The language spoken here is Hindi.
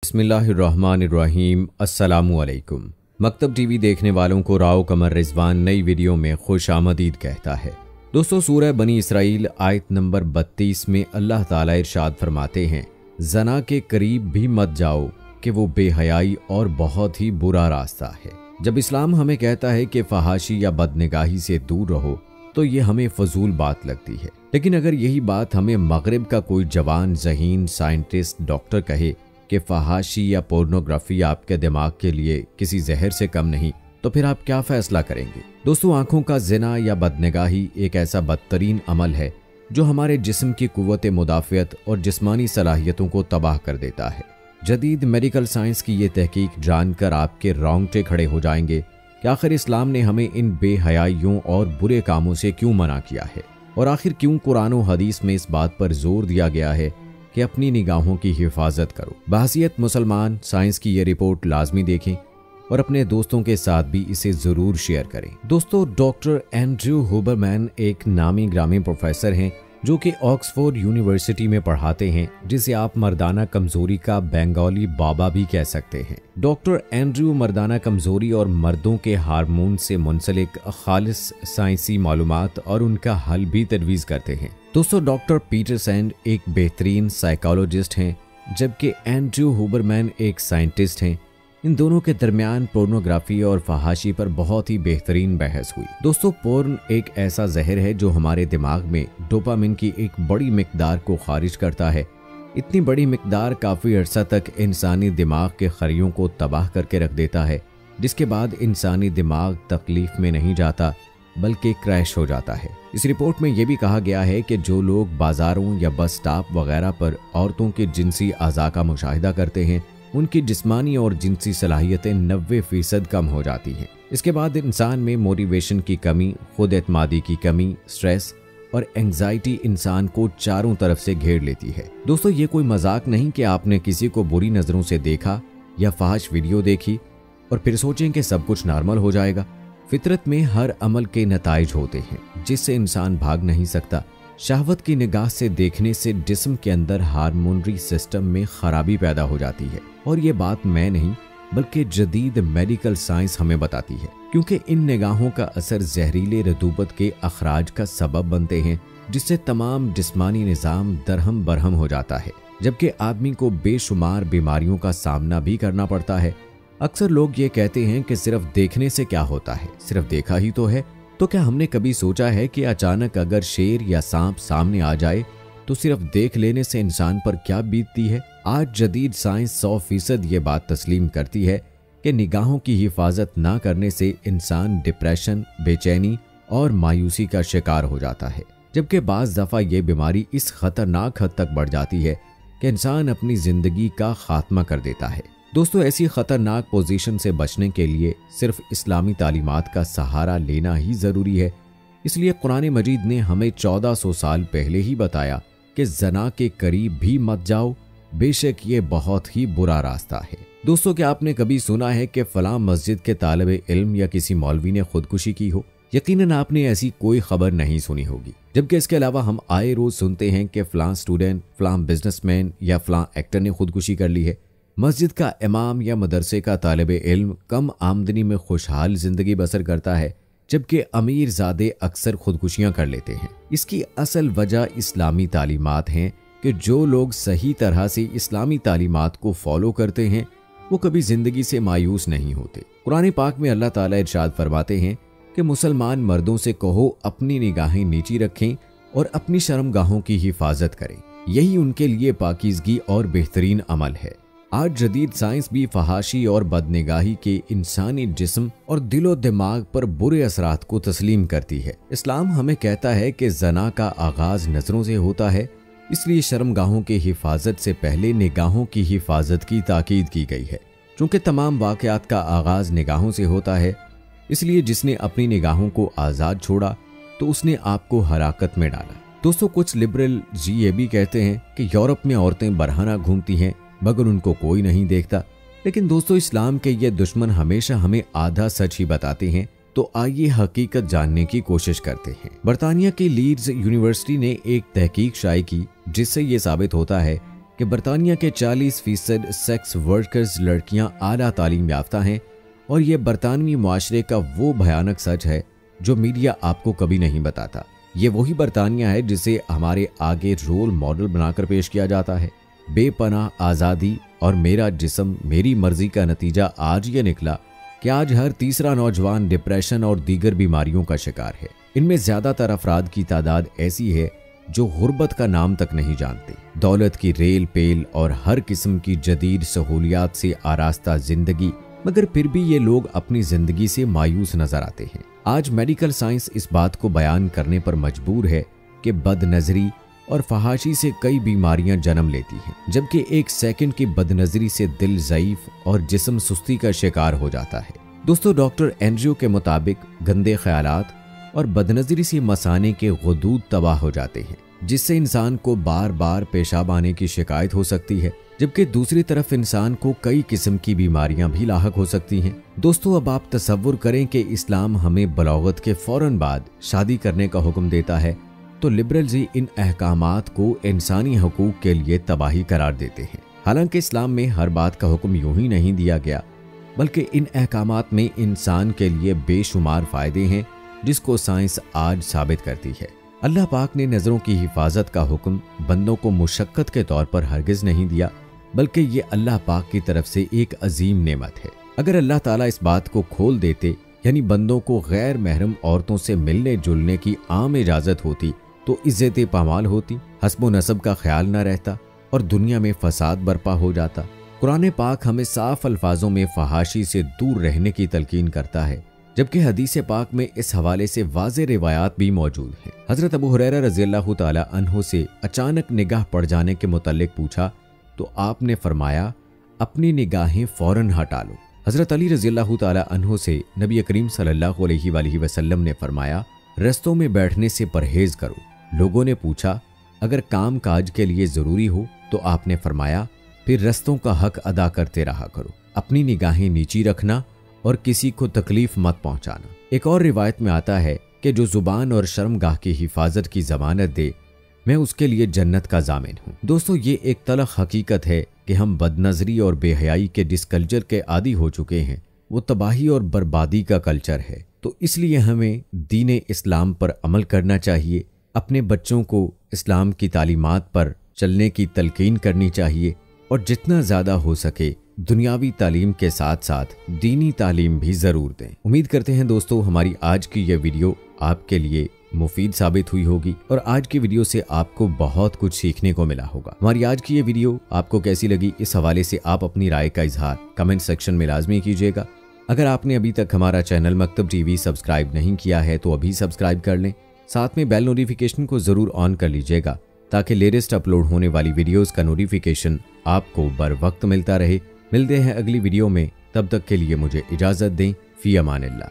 बिस्मिल्लाहिर्रहमानिर्रहीम। अस्सलामुअलैकुम। मकतब टीवी देखने वालों को राव कमर रिजवान नई वीडियो में खुश आमदीद कहता है। दोस्तों, सूरह बनी इसराइल आयत नंबर 32 में अल्लाह ताला इरशाद फरमाते हैं, जना के करीब भी मत जाओ कि वो बेहयाई और बहुत ही बुरा रास्ता है। जब इस्लाम हमें कहता है कि फहाशी या बदनिगाही से दूर रहो तो ये हमें फजूल बात लगती है, लेकिन अगर यही बात हमें मगरिब का कोई जवान ज़हीन साइंटिस्ट डॉक्टर कहे कि फहाशी या पोर्नोग्राफी आपके दिमाग के लिए किसी जहर से कम नहीं, तो फिर आप क्या फैसला करेंगे? दोस्तों, आंखों का जिना या बदनिगाही एक ऐसा बदतरीन अमल है जो हमारे जिस्म की कुव्वत मुदाफ़ियत और जिस्मानी सलाहियतों को तबाह कर देता है। जदीद मेडिकल साइंस की ये तहकीक जानकर आपके रोंगटे खड़े हो जाएंगे कि आखिर इस्लाम ने हमें इन बेहयाइयों और बुरे कामों से क्यों मना किया है, और आखिर क्यों कुरान और हदीस में इस बात पर जोर दिया गया है कि अपनी निगाहों की हिफाजत करो। बहसीयत मुसलमान साइंस की ये रिपोर्ट लाजमी देखें और अपने दोस्तों के साथ भी इसे ज़रूर शेयर करें। दोस्तों, डॉक्टर एंड्रयू हुबरमैन एक नामी ग्रामी प्रोफेसर हैं जो कि ऑक्सफोर्ड यूनिवर्सिटी में पढ़ाते हैं, जिसे आप मर्दाना कमजोरी का बंगाली बाबा भी कह सकते हैं। डॉक्टर एंड्रयू मर्दाना कमजोरी और मर्दों के हार्मोन से मुंसलिक खालिस साइंसी मालूमात और उनका हल भी तजवीज़ करते हैं। दोस्तों, डॉक्टर पीटर सैंड एक बेहतरीन साइकोलॉजिस्ट हैं, जबकि एंड्रयू हुबरमैन एक साइंटिस्ट हैं। इन दोनों के दरमियान पोर्नोग्राफी और फहाशी पर बहुत ही बेहतरीन बहस हुई। दोस्तों, पोर्न एक ऐसा जहर है जो हमारे दिमाग में डोपामिन की एक बड़ी मिकदार को खारिज करता है। इतनी बड़ी मिकदार काफ़ी अरसा तक इंसानी दिमाग के खरियों को तबाह करके रख देता है, जिसके बाद इंसानी दिमाग तकलीफ में नहीं जाता बल्कि क्रैश हो जाता है। इस रिपोर्ट में यह भी कहा गया है कि जो लोग बाजारों या बस स्टॉप वगैरह पर औरतों के जिनसी अज़ा का मुशाहिदा करते हैं, उनकी जिस्मानी और जिनसी सलाहियतें 90% कम हो जाती हैं। इसके बाद इंसान में मोटिवेशन की कमी, खुद एतमादी की कमी, स्ट्रेस और एंग्जाइटी इंसान को चारों तरफ से घेर लेती है। दोस्तों, ये कोई मजाक नहीं कि आपने किसी को बुरी नज़रों से देखा या फाहिश वीडियो देखी और फिर सोचें कि सब कुछ नॉर्मल हो जाएगा। फितरत में हर अमल के नताइज होते हैं जिससे इंसान भाग नहीं सकता। शहवत की निगाह से देखने से जिस्म के अंदर हार्मोनरी सिस्टम में खराबी पैदा हो जाती है, और ये बात मैं नहीं बल्कि जदीद मेडिकल साइंस हमें बताती है, क्योंकि इन निगाहों का असर जहरीले रतूबत के अखराज का सबब बनते हैं, जिससे तमाम जिस्मानी निज़ाम दरहम बरहम हो जाता है, जबकि आदमी को बेशुमार बीमारियों का सामना भी करना पड़ता है। अक्सर लोग ये कहते हैं कि सिर्फ देखने से क्या होता है, सिर्फ देखा ही तो है। तो क्या हमने कभी सोचा है कि अचानक अगर शेर या सांप सामने आ जाए तो सिर्फ देख लेने से इंसान पर क्या बीतती है? आज जदीद साइंस 100% ये बात तस्लीम करती है कि निगाहों की हिफाजत ना करने से इंसान डिप्रेशन, बेचैनी और मायूसी का शिकार हो जाता है, जबकि बाज़ दफ़ा ये बीमारी इस खतरनाक हद तक बढ़ जाती है कि इंसान अपनी ज़िंदगी का खात्मा कर देता है। दोस्तों, ऐसी खतरनाक पोजीशन से बचने के लिए सिर्फ इस्लामी तालीमात का सहारा लेना ही ज़रूरी है। इसलिए कुरान मजीद ने हमें 1400 साल पहले ही बताया कि जना के करीब भी मत जाओ, बेशक ये बहुत ही बुरा रास्ता है। दोस्तों, क्या आपने कभी सुना है कि फलां मस्जिद के तालिब इल्म या किसी मौलवी ने खुदकुशी की हो? यकीनन आपने ऐसी कोई खबर नहीं सुनी होगी। जबकि इसके अलावा हम आए रोज सुनते हैं कि फलां स्टूडेंट, फलां बिजनेसमैन या फलां एक्टर ने खुदकुशी कर ली है। मस्जिद का इमाम या मदरसे का तालिब इल्म कम आमदनी में खुशहाल जिंदगी बसर करता है, जबकि अमीर ज़ादे अक्सर खुदकुशियां कर लेते हैं। इसकी असल वजह इस्लामी तालीमात हैं कि जो लोग सही तरह से इस्लामी तालीमात को फॉलो करते हैं वो कभी ज़िंदगी से मायूस नहीं होते। कुरान पाक में अल्लाह ताला इरशाद फरमाते हैं कि मुसलमान मर्दों से कहो अपनी निगाहें नीची रखें और अपनी शर्मगाहों की हिफाजत करें, यही उनके लिए पाकीज़गी और बेहतरीन अमल है। आज जदीद साइंस भी फहाशी और बदनिगाही के इंसानी जिस्म और दिलो दिमाग पर बुरे असरात को तस्लीम करती है। इस्लाम हमें कहता है कि जना का आगाज नजरों से होता है, इसलिए शर्मगाहों की हिफाजत से पहले निगाहों की हिफाजत की ताकीद की गई है। चूँकि तमाम वाक़यात का आगाज निगाहों से होता है, इसलिए जिसने अपनी निगाहों को आज़ाद छोड़ा तो उसने आपको हराकत में डाला। दोस्तों, कुछ लिबरल जी ये भी कहते हैं कि यूरोप में औरतें बरहना घूमती हैं मगर उनको कोई नहीं देखता। लेकिन दोस्तों, इस्लाम के ये दुश्मन हमेशा हमें आधा सच ही बताते हैं, तो आइए हकीकत जानने की कोशिश करते हैं। बरतानिया की लीड्स यूनिवर्सिटी ने एक तहकीक शाये की जिससे ये साबित होता है कि बरतानिया के 40% सेक्स वर्कर्स लड़कियां आला तालीम याफ्ता हैं और ये बरतानवी मुआशरे का वो भयानक सच है जो मीडिया आपको कभी नहीं बताता। ये वही बरतानिया है जिसे हमारे आगे रोल मॉडल बनाकर पेश किया जाता है। बेपनाह आज़ादी और मेरा जिस्म मेरी मर्जी का नतीजा आज ये निकला कि आज हर तीसरा नौजवान डिप्रेशन और दीगर बीमारियों का शिकार है। इनमें ज्यादातर अफराद की तादाद ऐसी है जो गुर्बत का नाम तक नहीं जानते। दौलत की रेल पेल और हर किस्म की जदीद सहूलियात से आरास्ता जिंदगी, मगर फिर भी ये लोग अपनी जिंदगी से मायूस नजर आते हैं। आज मेडिकल साइंस इस बात को बयान करने पर मजबूर है कि बदनजरी और फहाशी से कई बीमारियां जन्म लेती हैं, जबकि एक सेकंड की बदनजरी से दिल ज़ईफ और जिस्म सुस्ती का शिकार हो जाता है। दोस्तों, डॉक्टर एंड्रयू के मुताबिक गंदे ख्यालात और बदनजरी से मसाने के गुदूद तबाह हो जाते हैं, जिससे इंसान को बार बार पेशाब आने की शिकायत हो सकती है, जबकि दूसरी तरफ इंसान को कई किस्म की बीमारियां भी लाहक हो सकती हैं। दोस्तों, अब आप तसव्वुर करें कि इस्लाम हमें बलौगत के फौरन बाद शादी करने का हुक्म देता है, तो लिबरल्स ही इन अहकामात को इंसानी हकूक के लिए तबाही करार देते हैं। हालांकि इस्लाम में हर बात का हुक्म यूं ही नहीं दिया गया, बल्कि इन अहकामात में इंसान के लिए बेशुमार फायदे हैं जिसको साइंस आज साबित करती है। अल्लाह पाक ने नजरों की हिफाजत का हुक्म बंदों को मुशक्कत के तौर पर हरगिज नहीं दिया, बल्कि ये अल्लाह पाक की तरफ से एक अजीम नेमत है। अगर अल्लाह ताला इस बात को खोल देते, यानी बंदों को गैर महरम औरतों से मिलने जुलने की आम इजाजत होती, तो इज्जत पामाल होती, हस्बो नसब का ख्याल न रहता और दुनिया में फसाद बर्पा हो जाता। कुरान पाक हमें साफ अल्फाजों में फहाशी से दूर रहने की तलकीन करता है, जबकि हदीस पाक में इस हवाले से वाज़े रिवायात भी मौजूद हैं। हजरत अबू हुरैरा रज़ियल्लाहु ताला अन्हु से अचानक निगाह पड़ जाने के मुतल्लिक पूछा तो आपने फरमाया, अपनी निगाहें फौरन हटा लो। हजरत अली रज़ियल्लाहु ताला अन्हु से नबी करीम सल्लल्लाहु अलैहि वसल्लम ने फरमाया, रस्तों में बैठने से परहेज करो। लोगों ने पूछा, अगर काम काज के लिए जरूरी हो? तो आपने फरमाया, फिर रस्तों का हक अदा करते रहा करो, अपनी निगाहें नीची रखना और किसी को तकलीफ मत पहुंचाना। एक और रिवायत में आता है कि जो जुबान और शर्मगाह की हिफाजत की जमानत दे, मैं उसके लिए जन्नत का जामिन हूँ। दोस्तों, ये एक तलख हकीकत है कि हम बदनजरी और बेहयाई के जिस कल्चर के आदी हो चुके हैं, वो तबाही और बर्बादी का कल्चर है। तो इसलिए हमें दीन इस्लाम पर अमल करना चाहिए, अपने बच्चों को इस्लाम की तालीमात पर चलने की तलकीन करनी चाहिए और जितना ज़्यादा हो सके दुनियावी तालीम के साथ साथ दीनी तालीम भी ज़रूर दें। उम्मीद करते हैं दोस्तों हमारी आज की यह वीडियो आपके लिए मुफीद साबित हुई होगी और आज की वीडियो से आपको बहुत कुछ सीखने को मिला होगा। हमारी आज की ये वीडियो आपको कैसी लगी, इस हवाले से आप अपनी राय का इजहार कमेंट सेक्शन में लाजमी कीजिएगा। अगर आपने अभी तक हमारा चैनल मकतब टीवी सब्सक्राइब नहीं किया है तो अभी सब्सक्राइब कर लें, साथ में बेल नोटिफिकेशन को ज़रूर ऑन कर लीजिएगा ताकि लेटेस्ट अपलोड होने वाली वीडियोस का नोटिफिकेशन आपको बर वक्त मिलता रहे। मिलते हैं अगली वीडियो में, तब तक के लिए मुझे इजाज़त दें। फी अमानिल्लाह।